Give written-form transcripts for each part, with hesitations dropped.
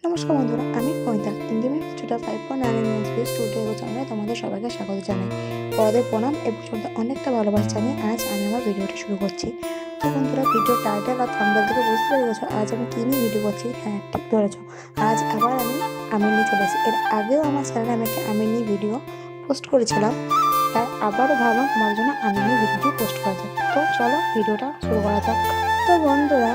নমস্কার বন্ধুরা, আমি Mahita Indian institute 5.9 news base today চ্যানেলে তোমাদের সবাইকে স্বাগত জানাই। বড়দের প্রণাম এবং সবাই অনেকটা ভালোবাসা জানিয়ে আজ আমি আমার ভিডিওটি শুরু করছি। তো বন্ধুরা, ভিডিও টাইটেল আর থাম্বনেল থেকে বুঝতে পেরে গেছো আজ আমি কী নিয়ে ভিডিও করছি। হ্যাঁ, ঠিক ধরেছো, আজ আবার আমি আমির নিয়ে চলে এসেছি। এর আগেও আমার চ্যানেলে আমি একটা আমির নিয়ে ভিডিও পোস্ট করেছিলাম, তাই আবারও ভাবলাম তোমাদের জন্য আমির নিয়ে ভিডিওটি পোস্ট করা যাক। তো চলো ভিডিওটা শুরু করা যাক। তো বন্ধুরা,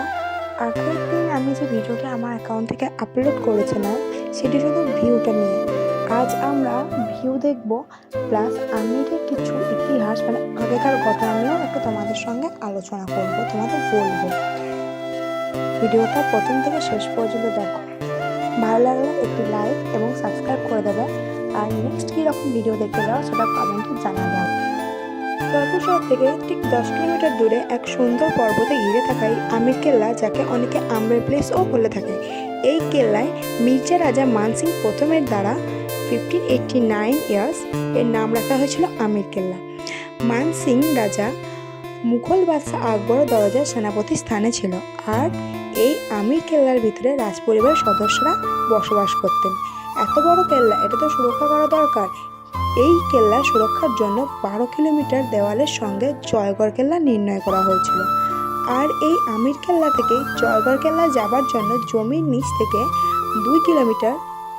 আগের দিন আমি যে ভিডিওটা আমার অ্যাকাউন্ট থেকে আপলোড করেছিলাম সেটি শুধু ভিউটা নিয়ে। আজ আমরা ভিউ দেখব, প্লাস আমিরের কিছু ইতিহাস মানে আগেকার ঘটনা নিয়েও একটু তোমাদের সঙ্গে আলোচনা করব, তোমাদের বলবো। ভিডিওটা প্রথম থেকে শেষ পর্যন্ত দেখো। ভালো লাগলে একটি লাইক এবং সাবস্ক্রাইব করে দেবে, আর নেক্সট কীরকম ভিডিও দেখতে যাও সেটা কমেন্টে জানাবে। জয়পুর শহর থেকে ঠিক 10 কিলোমিটার দূরে এক সুন্দর পর্বতে ঘিরে থাকাই আমির কেল্লা, যাকে অনেকে আম্বের প্লেসও বলে থাকে। এই কেল্লায় মির্জা রাজা মানসিং প্রথমের দ্বারা 1589 ইয়ার্স এর নাম রাখা হয়েছিল আমির কেল্লা। মানসিং রাজা মুঘল বাদশাহ আকবরের দরজার সেনাপতি স্থানে ছিল, আর এই আমির কেল্লার ভিতরে রাজপরিবারের সদস্যরা বসবাস করতেন। এত বড় কেল্লা, এটা তো সুরক্ষা করা দরকার। এই কেল্লা সুরক্ষার জন্য 12 কিলোমিটার দেওয়ালের সঙ্গে জয়গড় কেল্লা নির্ণয় করা হয়েছিল। আর এই আমির কেল্লা থেকে জয়গড় কেল্লা যাবার জন্য জমির নিচ থেকে 2 কিলোমিটার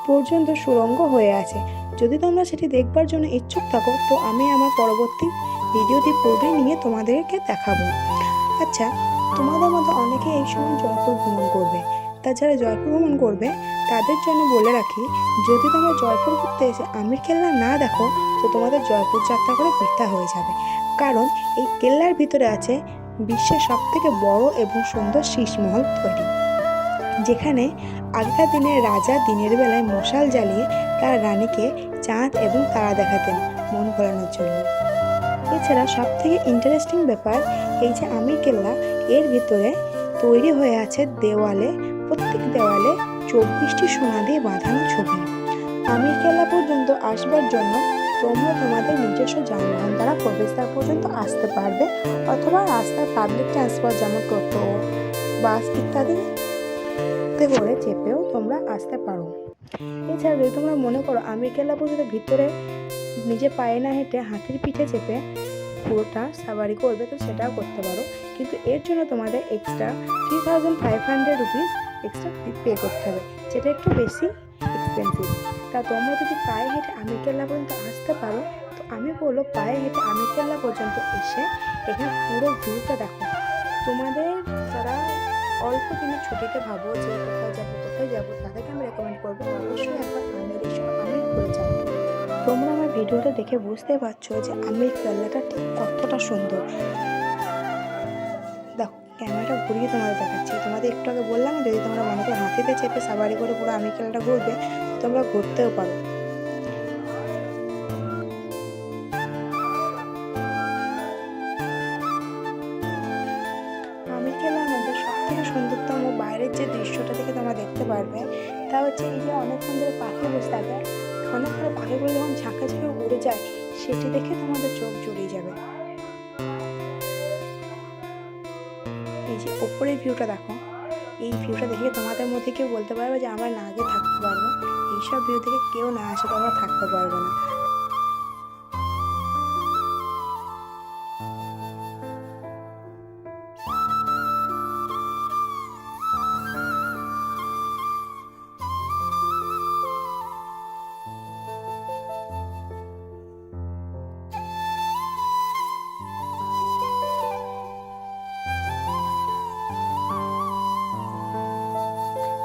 পর্যন্ত সুড়ঙ্গ হয়ে আছে। যদি তোমরা সেটি দেখবার জন্য ইচ্ছুক থাকো তো আমি আমার পরবর্তী ভিডিওটি পূর্বে নিয়ে তোমাদেরকে দেখাবো। আচ্ছা, তোমাদের মধ্যে অনেকে এই সময় জয়পুর ভ্রমণ করবে। তাছাড়া জয়পুর ভ্রমণ করবে তাদের জন্য বলে রাখি, যদি তোমরা জয়পুর ঘুরতে এসে আমির কেল্লা না দেখো তো তোমাদের জয়পুর যাত্রা করে বৃথা হয়ে যাবে। কারণ এই কেল্লার ভিতরে আছে বিশ্বের সবথেকে বড় এবং সুন্দর শীষমহল তৈরি, যেখানে আগেকার দিনের রাজা দিনের বেলায় মশাল জ্বালিয়ে তার রানীকে চাঁদ এবং তারা দেখাতেন মন ভোলানোর জন্য। এছাড়া সবথেকে ইন্টারেস্টিং ব্যাপার, এই যে আমির কেল্লা, এর ভিতরে তৈরি হয়ে আছে দেওয়ালে, প্রত্যেক দেওয়ালে 24টি সোনা দিয়ে বাঁধানো ছবি। আমির কেল্লা পর্যন্ত আসবার জন্য তোমরা তোমাদের নিজস্ব যানবাহন দ্বারা প্রবেশদ্বার পর্যন্ত আসতে পারবে, অথবা রাস্তার পাবলিক ট্রান্সপোর্ট যেমন টোটো, বাস ইত্যাদিতে করে চেপেও তোমরা আসতে পারো। এছাড়া যদি তোমরা মনে করো আমির কেল্লা পর্যন্ত ভিতরে নিজে পায়ে না হেঁটে হাতির পিঠে চেপে পুরোটা সাফারি করবে তো সেটাও করতে পারো, কিন্তু এর জন্য তোমাদের এক্সট্রা 3500 রুপিস এক্সট্রা পে করতে হবে, যেটা একটু বেশি এক্সপেন্সিভ। তা তোমরা যদি পায়ে হেঁটে আমির কেল্লা পর্যন্ত আসতে পারো তো আমি বলবো পায়ে হেঁটে আমির কেল্লা পর্যন্ত এসে এখানে পুরো ভিউটা দেখো। তোমাদের যারা অল্প দিনের ছুটিতে ভাবো যে কোথায় যাবো তাদেরকে আমি রেকমেন্ড করবো অবশ্যই একবার আমির ঘুরে যাবো। তোমরা আমার ভিডিওটা দেখে বুঝতে পারছো যে আমির কেল্লাটা ঠিক কতটা সুন্দর। দেখো, ক্যামেরাটা ঘুরিয়ে তোমাদের দেখাচ্ছি। তোমাদের একটু আগে বললাম যদি তোমরা মনে করো হাতিতে চেপে সাফারি করে পুরো আমির কেল্লাটা ঘুরবে, তোমরা ঘুরতেও পারো। আমির কেল্লার মধ্যে সব থেকে সুন্দরতম বাইরের যে দৃশ্যটা থেকে তোমরা দেখতে পারবে তা হচ্ছে এই যে অনেকক্ষণ ধরে পাখি বসে থাকে, অনেক ধরে পাখিগুলো যখন ঝাঁকে ঝাঁকে উড়ে যায় সেটি দেখে তোমাদের চোখ জুড়িয়ে যাবে। এই যে ওপরের ভিউটা দেখো, এই ভিউটা দেখে তোমাদের মধ্যে কেউ বলতে পারবে যে আমরা না গিয়ে থাকতে পারবো। এইসব ভিউ থেকে কেউ না আসে তোমরা থাকতে পারবে না।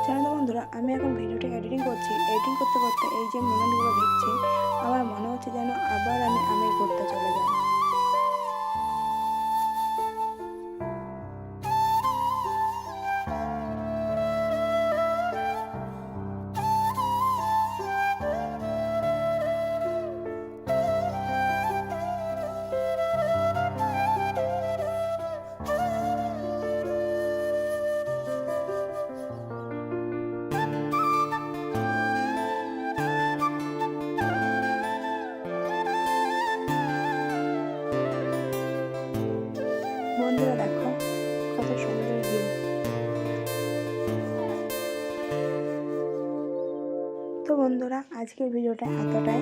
জানো তো বন্ধুরা, আমি এখন ভিডিওটা এডিটিং করছি। এডিটিং করতে করতে এই যে মোমেন্টগুলো দেখছি, আমার মনে হচ্ছে যেন আবার আমি আমির ঘুরতে চলে যাই। বন্ধুরা, আজকের ভিডিওটা এতটাই।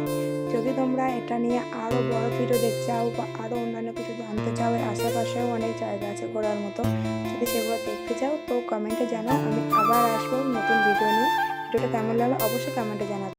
যদি তোমরা এটা নিয়ে আরও বড় ভিডিও দেখতে চাও বা আরও অন্যান্য কিছু জানতে চাও, এর আশেপাশেও অনেক জায়গা আছে ঘোরার মতো, যদি সেগুলো দেখতে চাও তো কমেন্টে জানাও। আমি আবার আসবো নতুন ভিডিও নিয়ে। ভিডিওটা কেমন লাগলো অবশ্যই কমেন্টে জানাবে।